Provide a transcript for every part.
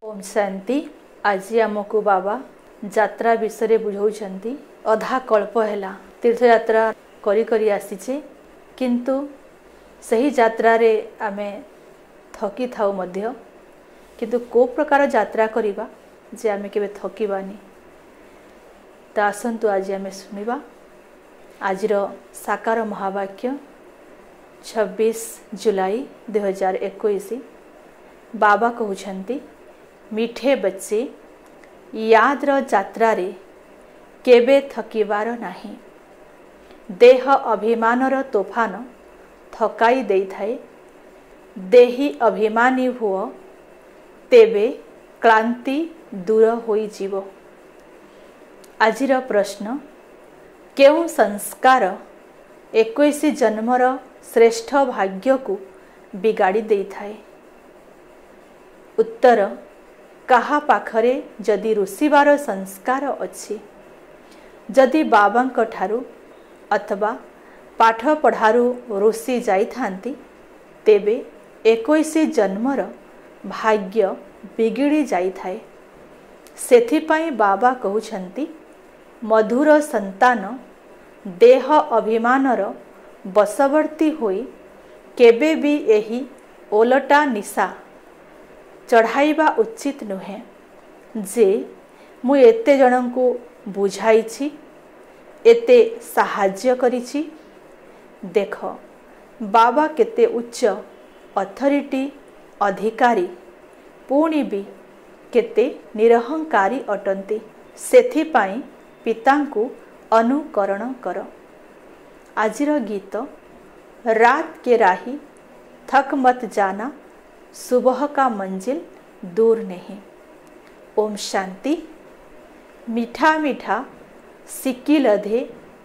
ओम शांति। आज आमको बाबा यात्रा विषय बुझाऊँ। अधा कल्प है तीर्थ यात्रा करी करी आसीचे, किंतु सही यात्रा रे आमे थकी थाउ मध्य, किंतु को प्रकार यात्रा करिबा जे आमे केबे थकीबानी। तो आसंतु आज आमे सुनिबा आजिर साकार महावाक्य 26 जुलाई 2021। बाबा कहउछंती, मिठे बच्चे याद रो यात्रा रे केबे थकीबार नाही। देह अभिमान रो तोफान थकाई देई थाए। देही अभिमानी हुओ तेबे क्लांति दूर होई जीवो। आजिर प्रश्न, केउ संस्कार 21 जन्मर श्रेष्ठ भाग्य को बिगाड़ी देई थाए। उत्तर, कहा पाखरे जदि रुसिबार संस्कार अच्छी, जदि बाबांक ठारू अथवा पाठ पढ़ारू रुसी जाई थांती, तेबे 21 जन्मर भाग्य बिगिड़ी जाई थाए। सेथिपाई बाबा कहउछंती, मधुर संतान देह अभिमानर बसवर्ती होई केबे भी एही ओलटा निशा चढ़ाइबा उचित नुहे। जे मु एते जन को बुझाइछि, एते साहाଯ୍य करिछि। देख बाबा केते उच्च अथॉरिटी अधिकारी, पुणी भी केते निरहंकारी अटंती। सेथिपाई पितांकु अनुकरण कर। आजिर गीत, रात के राही थक मत जाना, सुबह का मंजिल दूर नहीं। ओम शांति। मीठा मीठा सिक्की लधे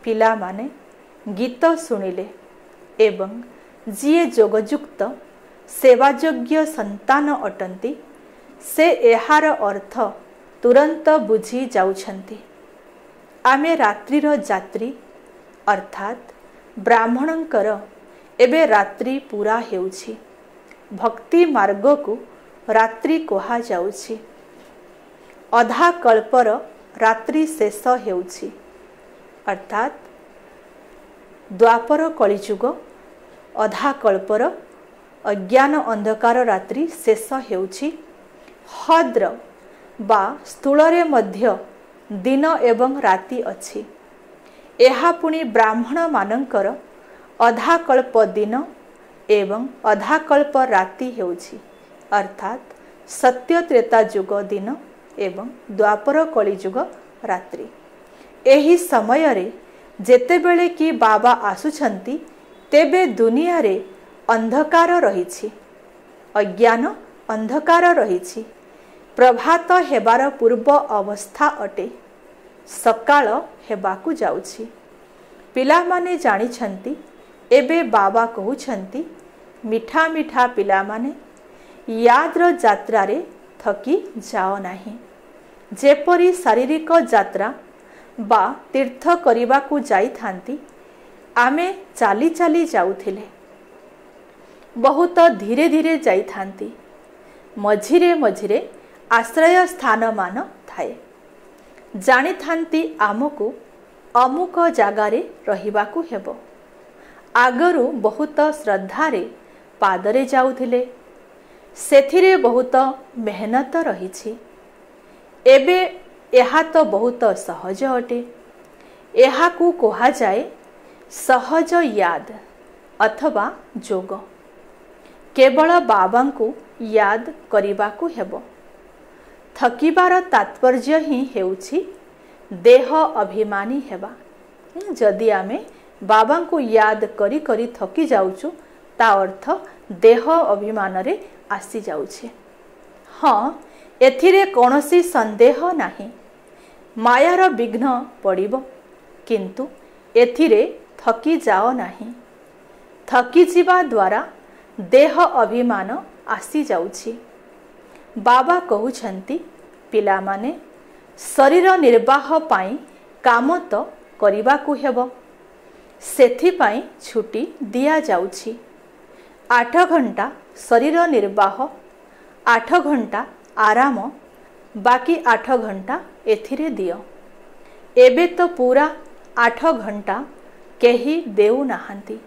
पिला माने गीत सुनिले एवं जिए जोगयुक्त सेवायोग्य संतान अटंती, से एहार अर्थ तुरंत बुझी जाउछंती। आमे रात्रिर यात्री अर्थात ब्राह्मणंकर एबे रात्रि पूरा हेउछि। भक्ति मार्ग को रात्रि कहा जाउछि। अधा कल्पर रात्रि शेष हेउछि, अर्थात द्वापर कलिजुग अधा कल्पर अज्ञान अंधकार रात्रि शेष हेउछि। हद्र बा स्थूलरे मध्य दिन एवं राति अछि। एहा पुणी ब्राह्मण मानंकर अधा कल्प दिन एवं अधा कल्प राति हेउछि, अर्थात सत्य त्रेता युग दिन एवं द्वापर कलिजुग रात्रि। एही समय रे जेतेबेले कि बाबा आसुछंती, तेबे दुनिया रे अंधकार रहिछि, अज्ञान अंधकार रहिछि। प्रभात हेबार पूर्व अवस्था अटे, सकाळ हेबाकु जाउछि। पिला माने जानिछंती, एबे बाबा कहउछंती, मिठा मिठा पिला माने याद्र यात्रा रे थकी जाओ नाही। जेपरी शारीरिक यात्रा बा तीर्थ करिबाकु जाई थांती, आमे चाली चाली जाउथिले, बहुत धीरे धीरे जाई थांती। मझिरे मझिरे आश्रय स्थान मान थाए। जानी थांती आमको अमुक जागारे रहिबाकु हेबो। आगरू बहुत श्रद्धारे पादरे जाउथिले, सेथिरे बहुत मेहनत रहिछि। एबे एहा तो बहुत सहज अटे। एहाकु कहा जाए सहज याद अथवा जोग। केवल बाबांकु याद करिबाकु हेबो। थकीबार तात्पर्य ही हेउछि देह अभिमानी हेबा। जदि आमे बाबांकु याद करी करी थकी जाउछु, ता अर्थ देह अभिमान रे आसी जाउछे। हाँ, एथिरे कोनोसी संदेह नाही। मायार विघ्न पड़िबो, किंतु एथिरे थकी जाओ नाही। थकी जिबा द्वारा देह अभिमान आसी जाउछि। बाबा कहउछंती, पिला माने शरीर निर्वाह पाई काम तो करिबाकु हेबो। सेथिपाई छुट्टी दिया जाउछि। 8 घंटा शरीर निर्वाह, 8 घंटा आराम बाकी 8 घंटा एथिरे दियो। एबे तो पूरा 8 घंटा केही देउ नाहांती।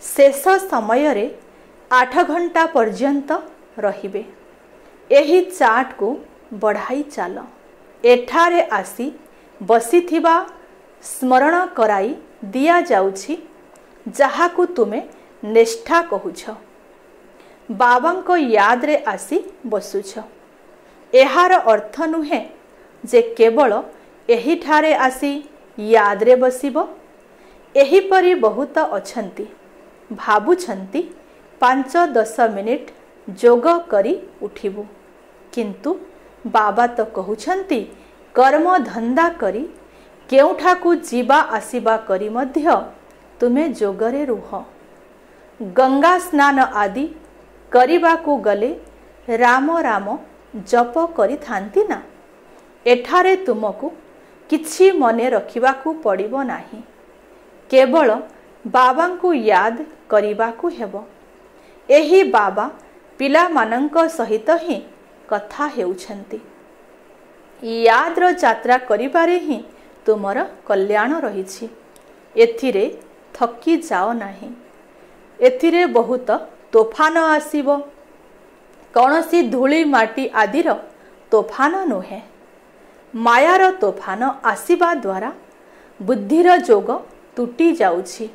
शेष समय रे 8 घंटा पर्यंत रहिबे। एही चार्ट को बढ़ाई चाल। एठारे आसी बसिथिबा स्मरण कराई दिया जाउछि जहाकू तुमे निष्ठा कहुछ। बाबांको याद रे आसी बसुछ। एहार अर्थ नुहे जे केवल एही ठारे आसी याद रे बसिबो। एही परी बहुत अछंती भाबुछंती 5-10 मिनिट जोग करी उठिबु, किंतु बाबा तो कहउछंती कर्म धंदा करी केउठाकू जीवा आसीबा करी मध्य तुमे जोगरे रुह। गंगा स्नान आदि करिबाकू गले राम राम जप करि थांती ना। एठारे तुमको किछि मने रखिबाकू पड़िबो नाही, केवल बाबांकू याद करिबाकू हेबो। एही बाबा पिला मानंक सहित ही कथा हेउछंती। याद्र यात्रा करिबारे ही तुमर कल्याण रहिछि। एथिरे थकी जाओ नाही। एथिरे बहुत तोफान आसीबो। कौनसी धूली माटी आदिर तोफान नुहे। मायार तोफान आसीबा द्वारा बुद्धिर जोग तुटी जाउछि।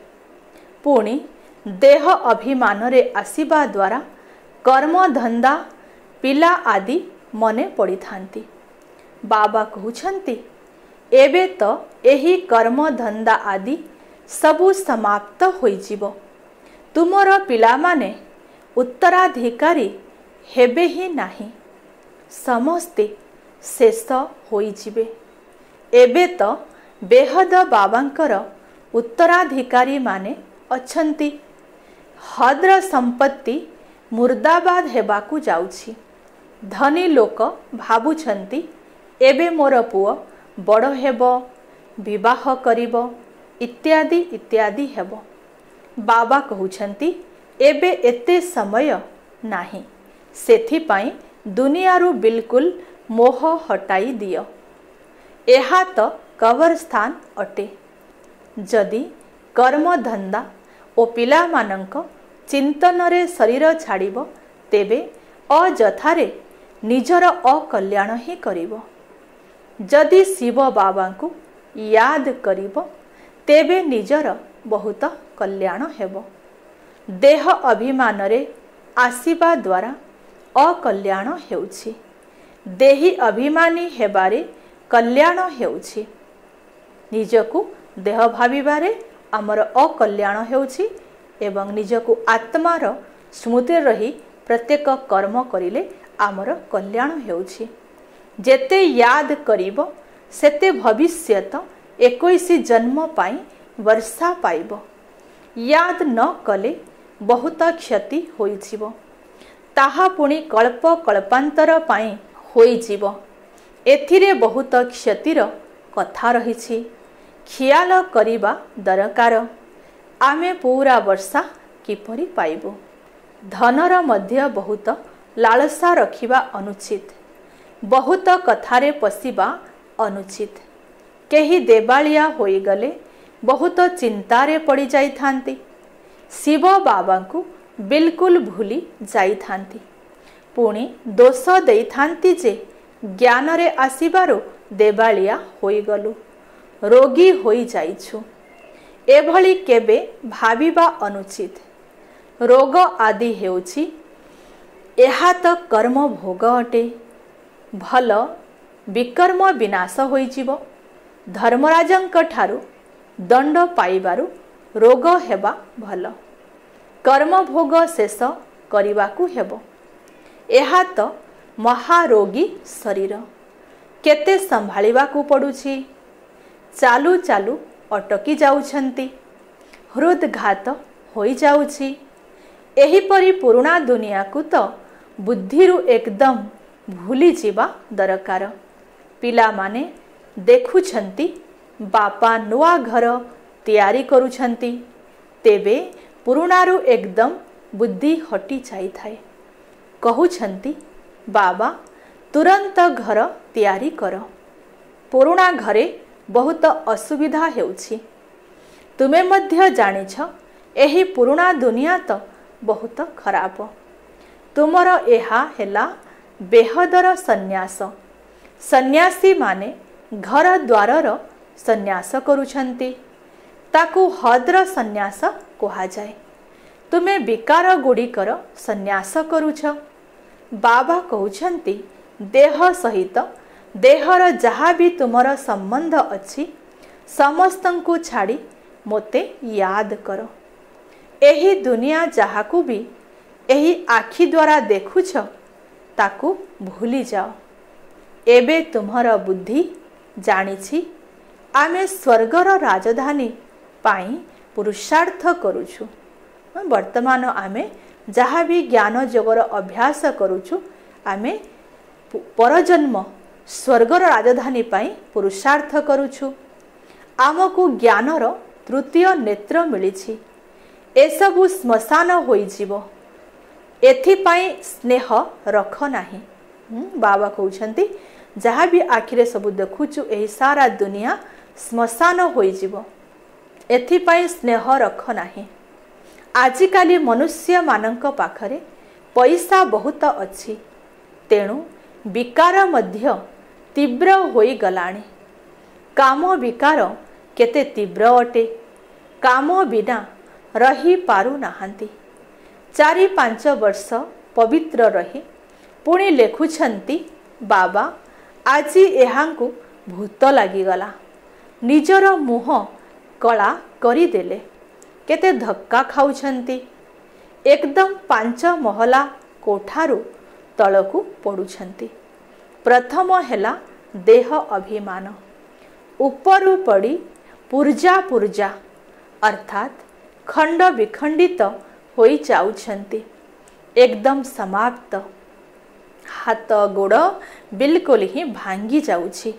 पुणी देह अभिमान रे आसीबा द्वारा कर्म धंदा पिला आदि मने पड़ी थांती। बाबा कहउछंती एबे तो एही कर्म धंदा आदि सबु समाप्त होई जिवो। तुमर पिला माने उत्तराधिकारी हेबे ही नाही, समस्ते शेष होई जिवे। एबे तो बेहद बाबांकर उत्तराधिकारी माने अछंती। हद्र संपत्ति मुर्दाबाद हेबाकू जाउछि। धनी लोक भाबुछंती एबे मोर पुओ बड़ हेबो, विवाह करिबो, इत्यादि इत्यादि हेबो। बाबा कहउछंती एबे एते समय नाही, सेथिपाई दुनियारू बिल्कुल मोह हटाई दियो। एहा तो कबर स्थान अटे। जदि कर्म धंदा ओ पिला मानंक चिंतन रे शरीर छाड़िबो तेबे अजथारे निजर अकल्याण ही करिबो। जदि शिव बाबा को याद करिबो तेबे निजर बहुत कल्याण हेबो। देह अभिमान रे आसीबा द्वारा अकल्याण हेउछि। देही अभिमानी हेबारे कल्याण हेउछि। निजको देह भाविबारे आमर अकल्याण हेउछि एवं निजको आत्मार स्मृति रही प्रत्येक कर्म करिले आमर कल्याण हेउछि। जेते याद करिबो सेते भविष्यत 21 जन्म पाई वर्षा पाइबो। याद न कले बहुत क्षति होइजिवो। ताहा पुणी कल्प कल्पांतर पाई होइजिवो। एथिरे बहुत क्षतिर कथा रहिछि। ख्याल करिबा दरकार। आमे पूरा वर्षा किपरि पाइबो। धनर मध्य बहुत लालसा रखिबा अनुचित। बहुत कथारे पशिबा अनुचित। केही देवालिया होई गले बहुत चिंतारे पड़ी जाई थांती। शिव बाबा को बिल्कुल भूली जाई थांती। पुणी दोष देई थांती जे ज्ञान रे आसीबारो देवालिया होई गलु, रोगी होई जाइछु। एभली केबे भाविबा अनुचित। रोग आदि हेउछि एहा तो कर्म भोग अटे। भल विकर्म विनाश होइजिवो। धर्मराजंक ठारू दंड पाइबारु रोग हेबा भल। कर्म भोग शेष करिबाकू हेबो। एहा तो महारोगी शरीर। केते संभाळिबाकू पडुछि। चालू चालू अटकी जाउछंती। हृदघात होई जाउछि। एही परी पुराणा दुनिया को तो बुद्धिरु एकदम भूली जीवा दरकार। पिला माने देखुछंती बापा नुआ घर तैयारी करुछंती, तेबे पुराणारू एकदम बुद्धि हटी जाई थाए। कहउछंती बाबा तुरंत घर तैयारी कर। पुराणा घरे बहुत असुविधा हेउछि। तुमे मध्य जानिछ एही पुराणा दुनिया तो बहुत खराब। तुमर एहा हेला बेहदर सन्यास। सन्यासी माने घर द्वारर सन्यास करुछंती, ताकू हद्र सन्यास कहा जाए। तुमे विकार गुड़िकर सन्यास करुछ। बाबा कहउछंती देह सहित देहर जहाँ भी तुमर संबंध अछि समस्तंकु छाड़ी मोते याद कर। एही दुनिया जहाकू भी एही आखि द्वारा देखुछ ताकू भूली जाओ। एबे तुम्हार बुद्धि जानिछि आमे स्वर्गर राजधानी पाई पुरुषार्थ करुछु। वर्तमान आमे जहाँ भी ज्ञान जोगर अभ्यास करुछु आमे परजन्म स्वर्गर राजधानी पाई पुरुषार्थ करुछु। आमको ज्ञानर तृतीय नेत्र मिलिछि। एसबु श्मशान होइजिवो, एथिपाई स्नेह रख नाही। बाबा कहउछंती जहाँ भी आखिरे सब देखुछु एही सारा दुनिया श्मशान होइजिवो, एथिपाई स्नेह रख नाही। आजिकाली मनुष्य मानंक पाखरे पैसा बहुत अछि, तेणु विकार मध्य तीव्र होई गलाणी। काम विकार केते तीव्र अटे, काम बिना रही पारु नाहंती। 4-5 वर्ष पवित्र रही पुणी लेखुछंती बाबा आजी एहांकु भूत लागिगला, निजर मुह कला करिदेले, केते धक्का खाउछंती। एकदम 5 महला कोठारू तलकू पड़ुछंती। प्रथम हेला देह अभिमान, उपरू पड़ी पुर्जा पुर्जा अर्थात खंड विखंडित होई जाउछंती, एकदम समाप्त। हाथ गोड़ बिल्कुल ही भांगी जाउछि।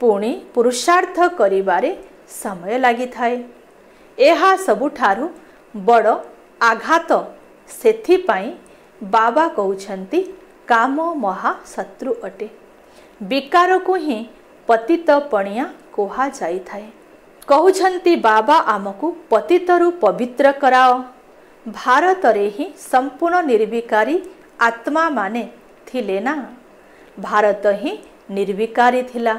पुणी पुरुषार्थ करिबारे समय लागि थाए। एहा सबुठारु बड़ आघात। सेथिपाई बाबा कहउछंती काम महाशत्रु अटे। विकार को ही पतित पणिया कहा जाई थाए। कहउछंती बाबा आमको पतितरु पवित्र कराओ। भारत रे ही संपूर्ण निर्विकारी आत्मा माने थिले ना। भारत ही निर्विकारी थिला,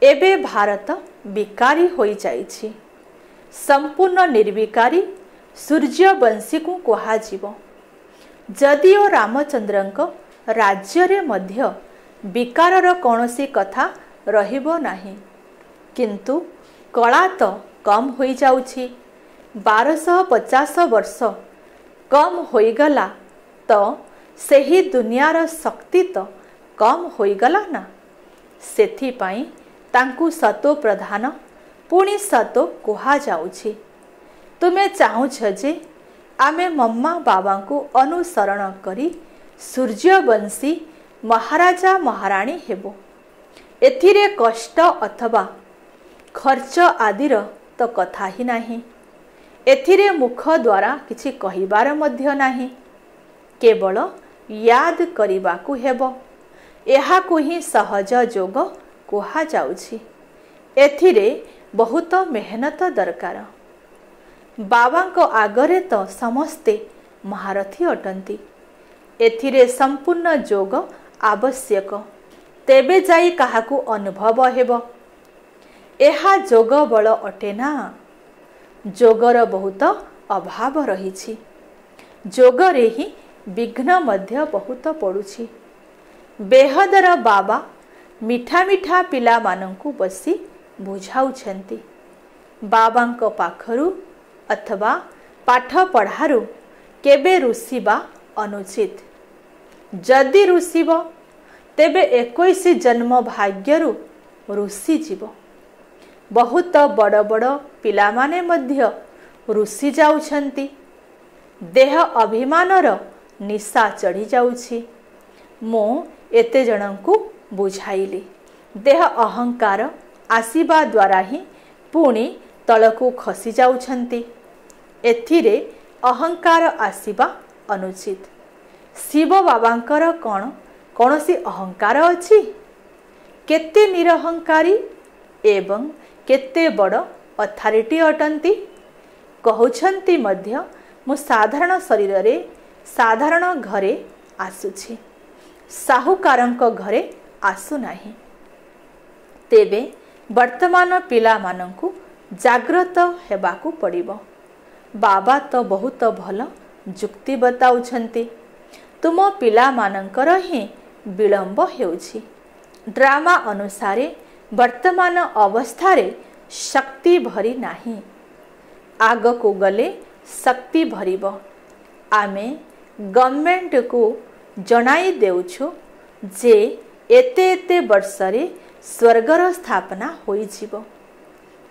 एबे भारत विकारी होई जाइछि। संपूर्ण निर्विकारी सूर्यवंशी को कहा जीव। जदिओ रामचंद्रंक राज्य रे मध्य विकारर कौनसी कथा रहिबो नाही, किंतु कला तो कम होई जाउछि। 1250 वर्ष कम होईगला तो सेही दुनियार शक्ति तो कम होईगला ना। सेथिपाई तांकु सतो प्रधान पुणी सतो कहा जाउछि। तुमे चाहुछ जे आमे मम्मा बाबा को अनुसरण करी सूर्यवंशी महाराजा महाराणी हेबो। एथिरे कष्ट अथवा खर्च आदिर तो कथा ही नाही। एथिरे मुख द्वारा किछि कहिबार मध्य नाही, केवल याद करिबाकू हेबो। एहाकू ही सहज जोग कहा जाउछि। एथिरे बहुत मेहनत दरकार। बाबांको आगरे तो समस्ते महारथी अटंती। एथिरे संपूर्ण जोग आवश्यक, तेबे जाई काहाकू अनुभव हेबो। एहा जोग बल अटे ना। जोगर बहुत अभाव रही। जोगरे ही विघ्न मध्य बहुत पड़ुछि। बेहदर बाबा मिठा मिठा पिला मानंकु बसी बुझाउछंती। बाबांको पाखरु अथवा पाठ पढ़ारु केबे रुसिबा अनुचित। जदि रुसिब तेबे 21 जन्म भाग्यरु रुसी जीव। बहुत बड़ बड़ पिला माने मध्य रुसी जाउछंती। देह अभिमानर निशा चढ़ी जाउछि। मो एते जनंकु बुझाइली। देह अहंकार आसीबा द्वारा ही पुणी तलकू खसी जाउछंती। एथिरे अहंकार आसीबा अनुचित। शिव बाबांकर कौन कौनसी अहंकार अछि? केते निरहंकारी एवं केते बड़ अथॉरिटी अटंती? कहउछंती मध्य मु साधारण शरीर रे साधारण घरे आसुछि, साहुकारंक घरे आसु नाही। तेबे वर्तमान पिला मानंकु जाग्रत हेबाकु पड़िबो। बाबा तो बहुत भल जुक्ति बताउछंती। तुम पिला मानंकर ही विलंब हेउछि। ड्रामा अनुसारे वर्तमान अवस्थारे शक्ति भरी नाही, आग को गले शक्ति भरिबो। आमे गवर्नमेंट को जनाई देउछु जे एते एते वर्षरे स्वर्गर स्थापना होई जिवो।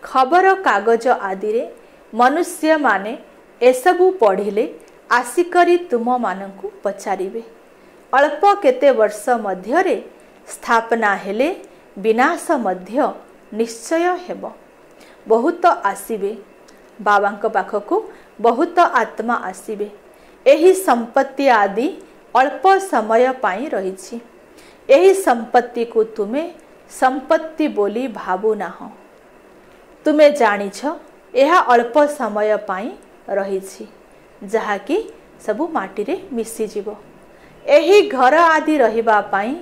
खबर कागज आदि रे मनुष्य माने एसबु पढ़िले आसिकरी तुम मानंकु पचारिबे, अल्प केते वर्ष मध्यरे स्थापना हेले विनाश मध्य निश्चय हेबो। बहुत आसीबे बाबांक पाखकु, बहुत आत्मा आसीबे। एही संपत्ति आदि अल्प समय पाई रहिछि। एही संपत्ति को तुमे संपत्ति बोली भाबु नाह। तुमे जानिछ एहा अल्प समय पाई रहिछि, जहाकी सबु माटी रे मिसी जिवो। एही घर आदि रहिबा पाई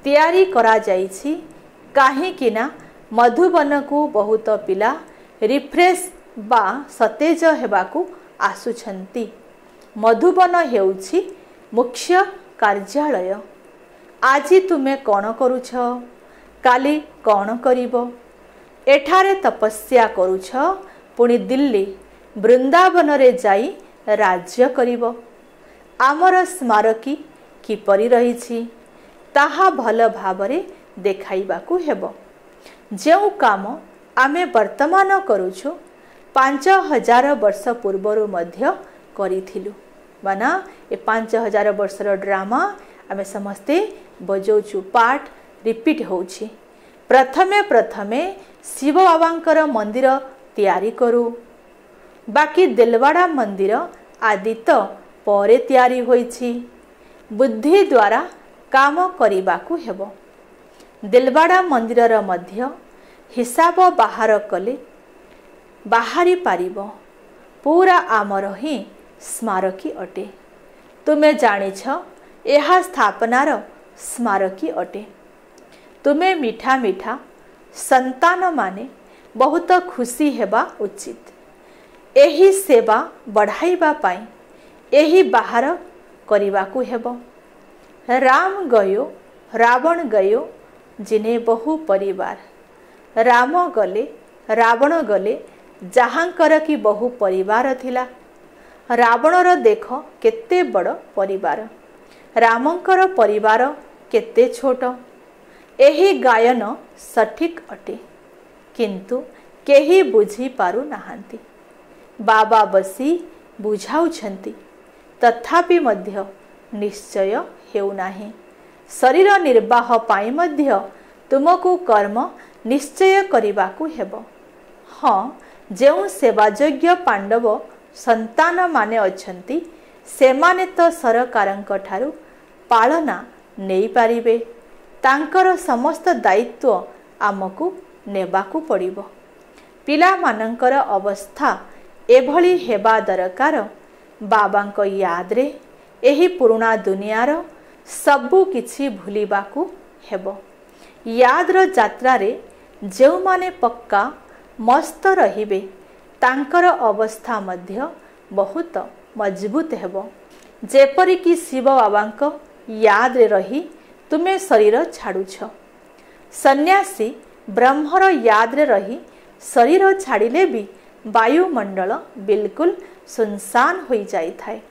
तैयारी करा जाइछि, काहे किना मधुबन को बहुत पिला रिफ्रेश बा सतेज हेबाकू आसुछंती। मधुबन हेउछि मुख्य कार्यालय। आजी तुमे कौन करुछ, काली कौन करिबो? एठारे तपस्या करुछ, पुणी दिल्ली वृंदावन रे जाई राज्य करिबो। आमर स्मारकी किपरि रहिछि ताहा भल भावरे देखाइबाकू हेबो। जेउ काम आमे वर्तमान करुछु 5000 वर्ष पूर्वरु मध्य करिथिलु। माना ए 5000 वर्षर ड्रामा आमे समस्ते बजौछु, पाठ रिपीट होछि। प्रथमे प्रथमे शिव बाबांकर मंदिर तैयारी करू, बाकी दिलवाड़ा मंदिर आदि तो परे तैयारी होइछि। बुद्धि द्वारा काम करिबाकू हेबो। दिलवाड़ा मंदिरर मध्य हिसाब बाहर कले बाहरी पारिबो। पूरा आमर ही स्मारकी अटे। तुमे जानिछ एहा स्थापनार स्मारकी अटे। तुमे मीठा मीठा संतान माने बहुत खुशी हेबा उचित। एही सेवा बढ़ाइबा पाई एही बाहर करिबाकू हेबो। राम गयो रावण गयो जिने बहु परिवार। राम गले रावण गले जहांकर की बहु परिवार थिला। रावणर देख केते बड़ परिवार, रामंकर परिवार केते छोट। एही गायन सठिक अटे, किंतु केही बुझी पारु नाहांती। बाबा बसी बुझाउछंती, तथापि मध्य निश्चय हेउ नाही। शरीर निर्वाह पाई मध्य तुमको कर्म निश्चय करिबाकू हेबो। हाँ, जेउ सेवायोग्य पांडव संतान माने अछंती सेमाने तो सरकारंक ठारू पालना नेई पारिबे। तांकर समस्त दायित्व आमको नेबाकू पड़िबो। पिला मानंकर अवस्था एभली हेबा दरकार। बाबांक याद रे एही पुराना दुनियार सबु किछि भूलिबाकू हेबो। यादर जात्रा रे जेउ माने पक्का मस्त रहिबे तांकर अवस्था मध्य बहुत मजबूत हेबो। जेपरि कि शिव बाबांक याद रे रही तुमे शरीर छाड़ुछ। सन्यासी ब्रह्मर याद रे रही शरीर छाड़िले भी वायुमंडल बिल्कुल सुनसान हो जाई थाए।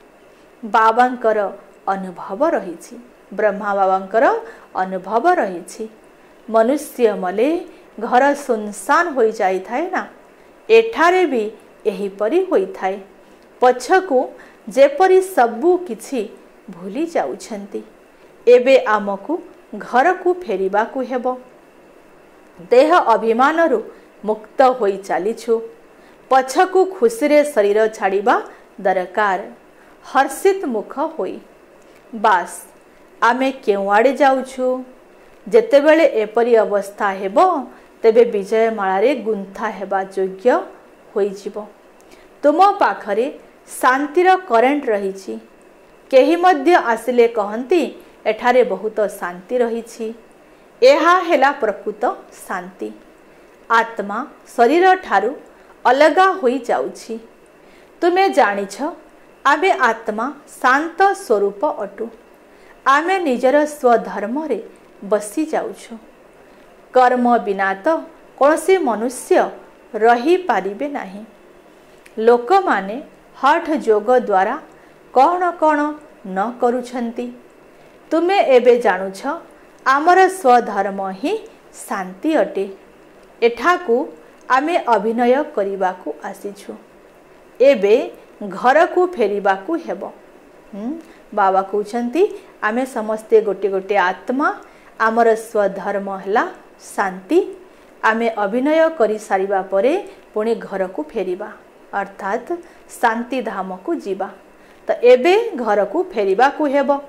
बाबांकर अनुभव रही, ब्रह्मा बाबांकर अनुभव रही। मनुष्य मले घर सुनसान हो जाई थाए ना, एठारे भी एहीपरि होई थाए। पछकु जेपरि सबु किछि भूली जाउछंती। एबे आमकु घर को फेरिबाकू हेबो। देह अभिमानरु मुक्त होई चालिछु। पछकु खुशीरे शरीर छाड़िबा दरकार, हर्षित मुख होई। बास आमे केउ आड़े जाउछु। जेतेबेले एपरी अवस्था हेबो तेबे विजयमाला रे गुंथा हेबा योग्य होई जिवो। तुम पाखरे शांतिर करेंट रही। केही मध्य आसिले कहंती एठारे बहुत शांति रही। एहा हेला प्रकृत शांति। आत्मा शरीर ठारू अलगा होई जाउछि। तुमे जानिछ आमे आत्मा शांत स्वरूप अटु। आमे निजर स्वधर्म रे बसी जाउछु। कर्म बिना तो कौनसी मनुष्य रही पारिबे नाही। लोक माने हठ जोग द्वारा कौन कौन न करुछंती। तुमे एबे जानुछ आमर स्वधर्म ही शांति अटे। एठाकू आमे अभिनय करिबाकू आसीछु। एबे घर को फेरिबाकू हेबो। बाबा कहउछंती आमे समस्ते गोटे गोटे आत्मा। आमर स्वधर्म हला शांति। आमे अभिनय करि सारिबा परे पुणी घर को फेरिबा अर्थात शांति धाम को जीवा। तो एबे घर को फेरिबा को हेबो।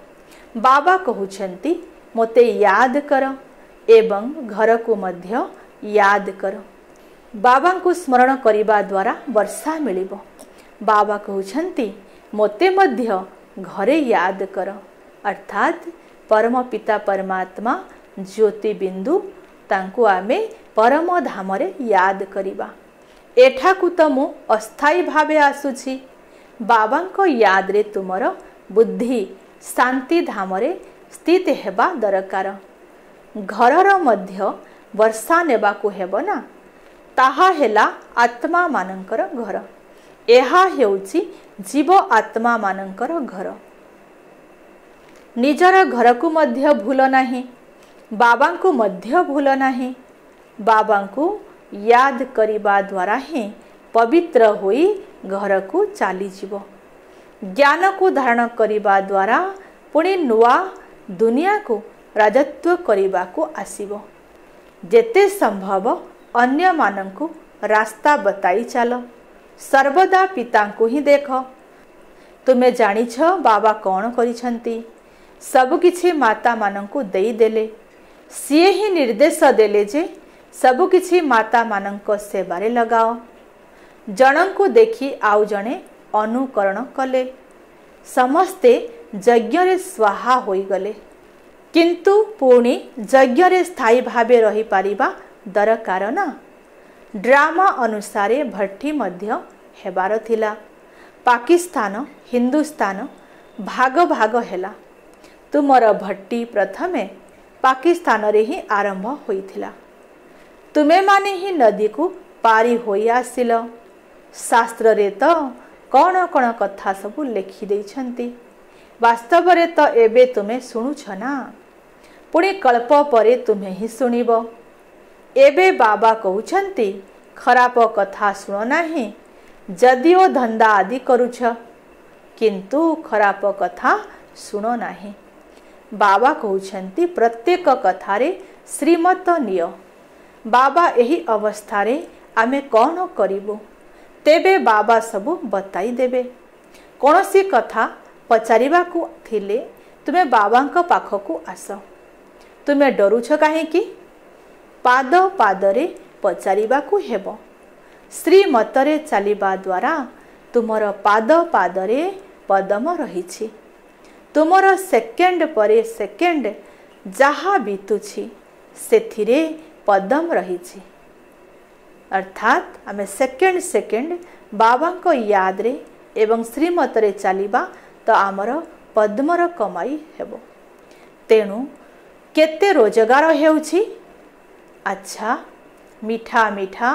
बाबा कहउछंती मोते याद कर एवं घर को मध्य याद कर। बाबा को स्मरण करिबा द्वारा वर्षा मिलिबो। बाबा कहउछंती मोते मध्य घरे याद कर अर्थात परम पिता परमात्मा ज्योति बिंदु तांको आमे परम धाम रे याद करिबा। एठाकू तो मु अस्थायी भावे आसुछि। बाबा को याद रे तुमर बुद्धि शांति धाम रे स्थित हेबा दरकार। घरर मध्य वर्षा नेबा को हेबो ना। ताहा हेला आत्मा मानंकर घर। एहा हेउछि जीव आत्मा मानंकर घर। निजर घर को मध्य भूल नाही। बाबा को मध्य भूल नाही। बाबा को याद करिबा द्वारा ही पवित्र होई घर को चाली जीवो। ज्ञान को धारण करिबा द्वारा पुणी नुआ दुनिया को राजत्व करिबा को आसीबो। जेते संभव अन्य मानंकु रास्ता बताई चलो। सर्वदा पिता को ही देख। तुमे जानिछ बाबा कौन करिछंती। सब किछि माता मानंकु देई देले। सिए ही निर्देश देले जे सब किछि माता मानंक सेवारे लगाओ। जनंकु देखि आउ जणे अनुकरण कले। समस्ते यज्ञ रे स्वाहा होई गले। किंतु पुणी यज्ञ रे स्थायी भावे रही पारिबा दरकार ना। ड्रामा अनुसारे भट्टी मध्य हेबार थिला। पाकिस्तान हिंदुस्तान भाग भाग हेला। तुमर भट्टी प्रथमे पाकिस्तान रे ही आरंभ होइथिला। तुमे माने ही नदी को पारी होई आसिल। शास्त्र रे तो कौन कौन कथा सबु लिखि देइछंती। वास्तव रे तो एबे तुमे सुनुछ ना। पुणी कल्प परे तुमे ही सुनिबो। एबे बाबा कहउछंती खराब कथा सुनो नाही। जदिओ धंदा आदि करुछ किंतु खराब कथा सुनो नाही। बाबा कहउछंती प्रत्येक कथारे श्रीमत नियो। बाबा एही अवस्था रे आमे कौन करिबो तेबे बाबा सबु बताई देबे। कोनोसी कथा पचारिबा को थिले तुमे बाबांक पाखकु आस। तुमे डरुछ काहे कि पाद पादरे पचारिबा को हेबो। श्रीमतरे चलिबा द्वारा तुमर पाद पादरे पदम रहिछि। तुमर सेकेंड परे सेकेंड जहा बीतुछि सेथिरे पदम रहिछि। अर्थात आमे सेकेंड सेकेंड बाबा को याद रे एवं श्रीमत रे चलिबा तो आमर पद्मर कमाई हेबो। तेणु केते रोजगार हेउछि। अच्छा मिठा मिठा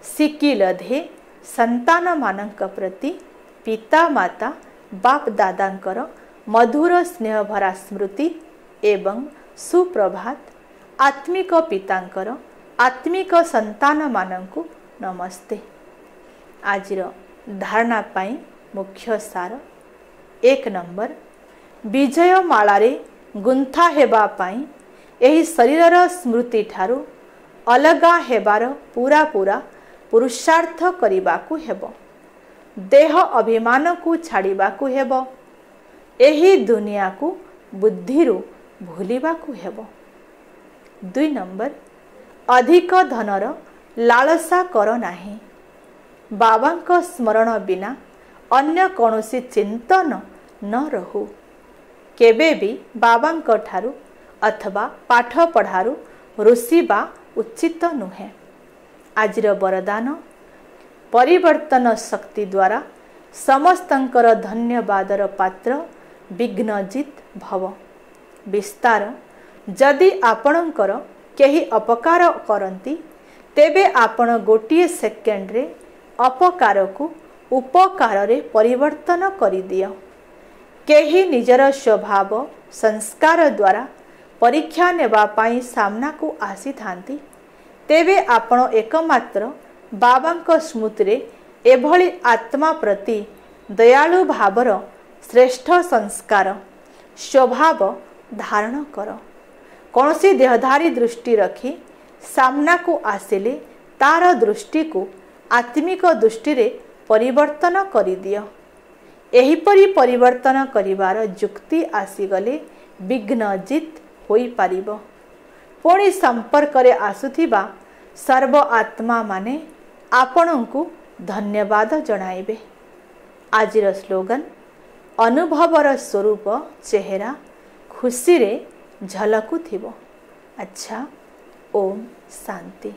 सिक्की लधे संतान मानक प्रति पिता माता बाप दादांकर मधुर स्नेह भरा स्मृति एवं सुप्रभात। आत्मिक पितांकर आत्मिक संतान मानंकु नमस्ते। आजिर धारणा पाई मुख्य सार। 1 नंबर विजय मालारे गुंथा हेबा पाई एही शरीरर स्मृति ठारू अलगा हेबार पूरा पूरा पुरुषार्थ करिबाकू हेबो। देह अभिमान को छाड़िबाकू हेबो। एही दुनिया को बुद्धिरु भूलिबाकु हेबो। 2 नंबर अधिक धनर लालसा कर नाही। बाबांको स्मरण बिना अन्य कौनसी चिंतन न रहू। केबे भी बाबांको ठारू अथवा पाठ पढ़ारू रुषिबा उचित नुहे। आजिर वरदान परिवर्तन शक्ति द्वारा समस्तंकर धन्यवादर पात्र विघ्नजित भव। विस्तार जदि आपणकर केही अपकार करती तेबे आपण गोटिए सेकेंड रे अपकार को उपकार रे परिवर्तन करि दियो। केही निजर स्वभाव संस्कार द्वारा परीक्षा नेबा पाई सामना को आसी थांती तेबे आपण एकमात्र बाबांको स्मृति रे एभली आत्मा प्रति दयालु भावर श्रेष्ठ संस्कार स्वभाव धारण कर। कौनसी देहधारी दृष्टि रखी सामना को आसिले तार दृष्टि को आत्मिक दृष्टि रे परिवर्तन करि दियो। एहिपरि परिवर्तन करिवार युक्ति आसीगले विघ्नजित होई पारिबो। पुणी संपर्क रे आसुथिबा सर्व आत्मा माने आपणଙ୍କୁ धन्यवाद जणाइबे। आजिर स्लोगन अनुभवर स्वरूप चेहरा खुशी रे झलकुथिबो। अच्छा, ओम शांति।